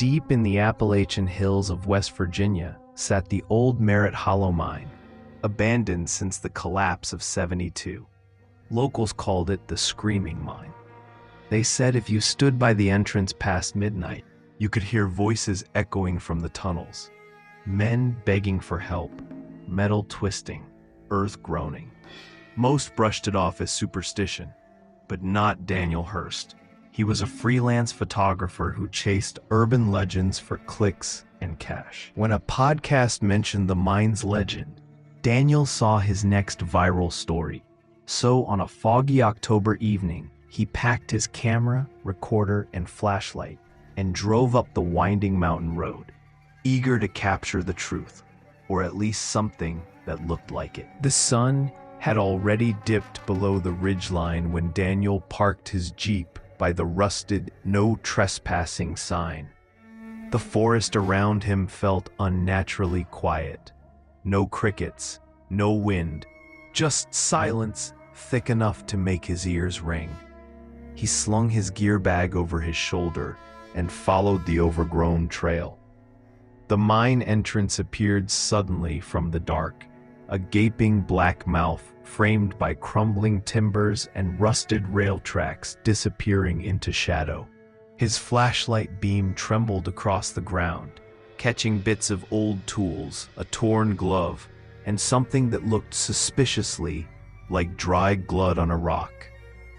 Deep in the Appalachian hills of West Virginia sat the old Merritt Hollow Mine, abandoned since the collapse of '72. Locals called it the Screaming Mine. They said if you stood by the entrance past midnight, you could hear voices echoing from the tunnels, men begging for help, metal twisting, earth groaning. Most brushed it off as superstition, but not Daniel Hurst. He was a freelance photographer who chased urban legends for clicks and cash. When a podcast mentioned the mine's legend, Daniel saw his next viral story. So on a foggy October evening, he packed his camera, recorder, and flashlight and drove up the winding mountain road, eager to capture the truth, or at least something that looked like it. The sun had already dipped below the ridgeline when Daniel parked his Jeep by the rusted "No Trespassing" sign. The forest around him felt unnaturally quiet. No crickets, no wind, just silence thick enough to make his ears ring. He slung his gear bag over his shoulder and followed the overgrown trail. The mine entrance appeared suddenly from the dark, a gaping black mouth framed by crumbling timbers and rusted rail tracks disappearing into shadow. His flashlight beam trembled across the ground, catching bits of old tools, a torn glove, and something that looked suspiciously like dry blood on a rock.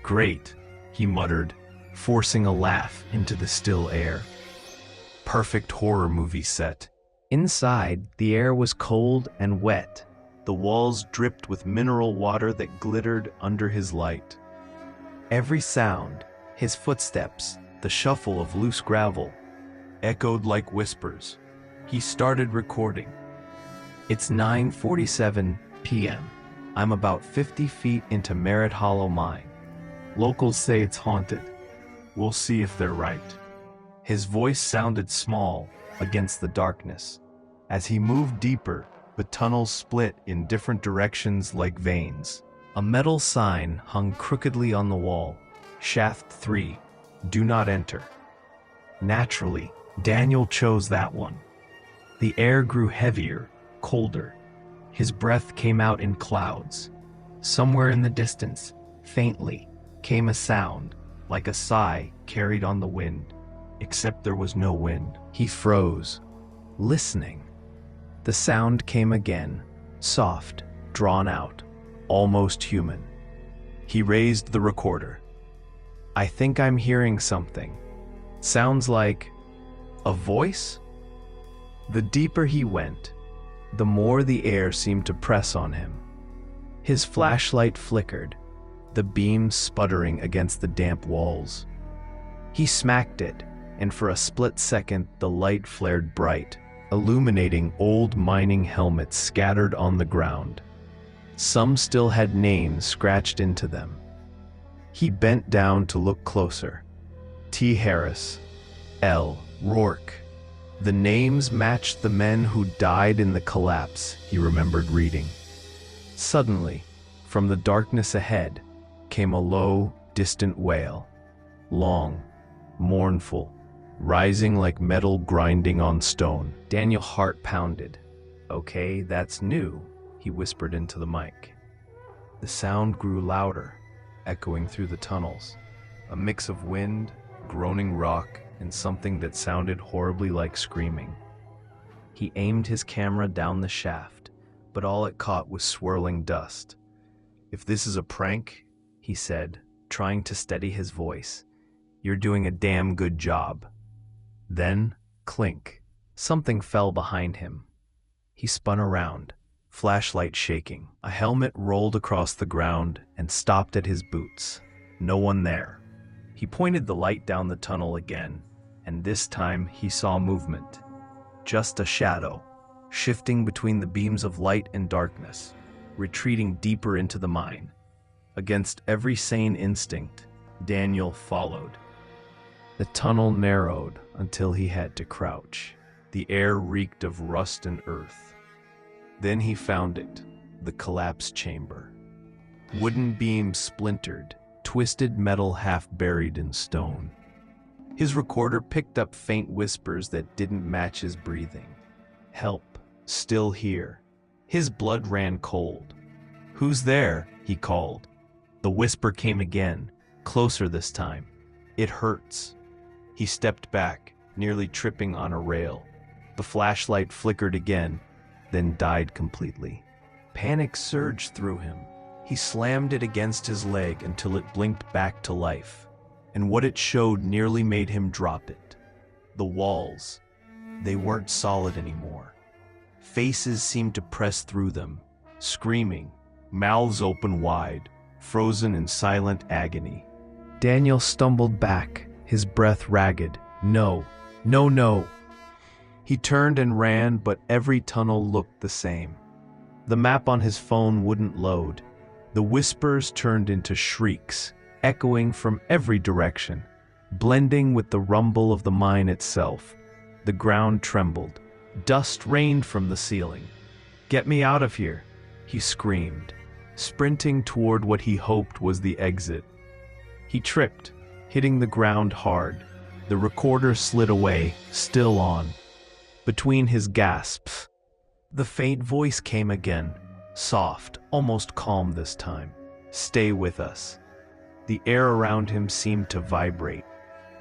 "Great," he muttered, forcing a laugh into the still air. Perfect horror movie set. Inside, the air was cold and wet. The walls dripped with mineral water that glittered under his light. Every sound, his footsteps, the shuffle of loose gravel, echoed like whispers. He started recording. It's 9:47 p.m. I'm about 50 feet into Merritt Hollow Mine. Locals say it's haunted. We'll see if they're right. His voice sounded small against the darkness. As he moved deeper, the tunnels split in different directions like veins. A metal sign hung crookedly on the wall. Shaft 3, do not enter. Naturally, Daniel chose that one. The air grew heavier, colder. His breath came out in clouds. Somewhere in the distance, faintly, came a sound, like a sigh carried on the wind. Except there was no wind. He froze, listening. The sound came again, soft, drawn out, almost human. He raised the recorder. I think I'm hearing something. Sounds like a voice? The deeper he went, the more the air seemed to press on him. His flashlight flickered, the beam sputtering against the damp walls. He smacked it, and for a split second the light flared bright, illuminating old mining helmets scattered on the ground. Some still had names scratched into them. He bent down to look closer. T. Harris, L. Rourke. The names matched the men who died in the collapse, he remembered reading. Suddenly, from the darkness ahead, came a low, distant wail. Long, mournful, rising like metal grinding on stone. Daniel's heart pounded. Okay, that's new, he whispered into the mic. The sound grew louder, echoing through the tunnels. A mix of wind, groaning rock, and something that sounded horribly like screaming. He aimed his camera down the shaft, but all it caught was swirling dust. If this is a prank, he said, trying to steady his voice, you're doing a damn good job. Then, clink, something fell behind him. He spun around, flashlight shaking. A helmet rolled across the ground and stopped at his boots. No one there. He pointed the light down the tunnel again, and this time he saw movement. Just a shadow, shifting between the beams of light and darkness, retreating deeper into the mine. Against every sane instinct, Daniel followed. The tunnel narrowed until he had to crouch. The air reeked of rust and earth. Then he found it, the collapsed chamber. Wooden beams splintered, twisted metal half buried in stone. His recorder picked up faint whispers that didn't match his breathing. Help, still here. His blood ran cold. Who's there? He called. The whisper came again, closer this time. It hurts. He stepped back, nearly tripping on a rail. The flashlight flickered again, then died completely. Panic surged through him. He slammed it against his leg until it blinked back to life, and what it showed nearly made him drop it. The walls. They weren't solid anymore. Faces seemed to press through them, screaming, mouths open wide, frozen in silent agony. Daniel stumbled back, his breath ragged. No, no, no. He turned and ran, but every tunnel looked the same. The map on his phone wouldn't load. The whispers turned into shrieks, echoing from every direction, blending with the rumble of the mine itself. The ground trembled. Dust rained from the ceiling. "Get me out of here," he screamed, sprinting toward what he hoped was the exit. He tripped, hitting the ground hard. The recorder slid away, still on. Between his gasps, the faint voice came again, soft, almost calm this time. "Stay with us." The air around him seemed to vibrate.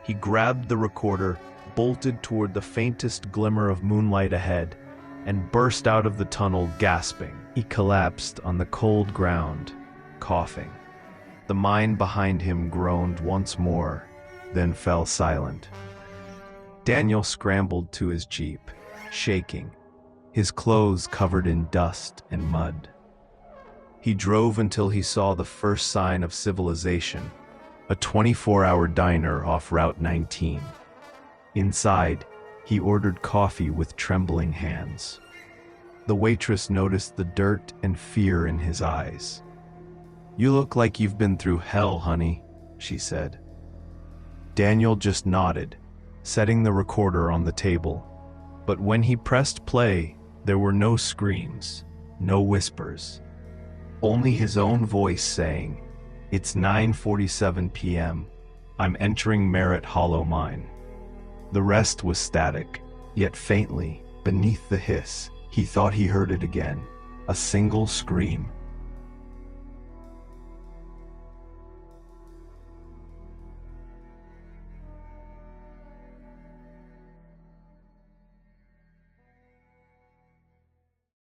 He grabbed the recorder, bolted toward the faintest glimmer of moonlight ahead, and burst out of the tunnel gasping. He collapsed on the cold ground, coughing. The mine behind him groaned once more, then fell silent. Daniel scrambled to his jeep, shaking, his clothes covered in dust and mud. He drove until he saw the first sign of civilization, a 24-hour diner off Route 19. Inside, he ordered coffee with trembling hands. The waitress noticed the dirt and fear in his eyes. "You look like you've been through hell, honey," she said. Daniel just nodded, setting the recorder on the table. But when he pressed play, there were no screams, no whispers. Only his own voice saying, "It's 9:47 p.m. I'm entering Merritt Hollow Mine." The rest was static, yet faintly, beneath the hiss, he thought he heard it again. A single scream,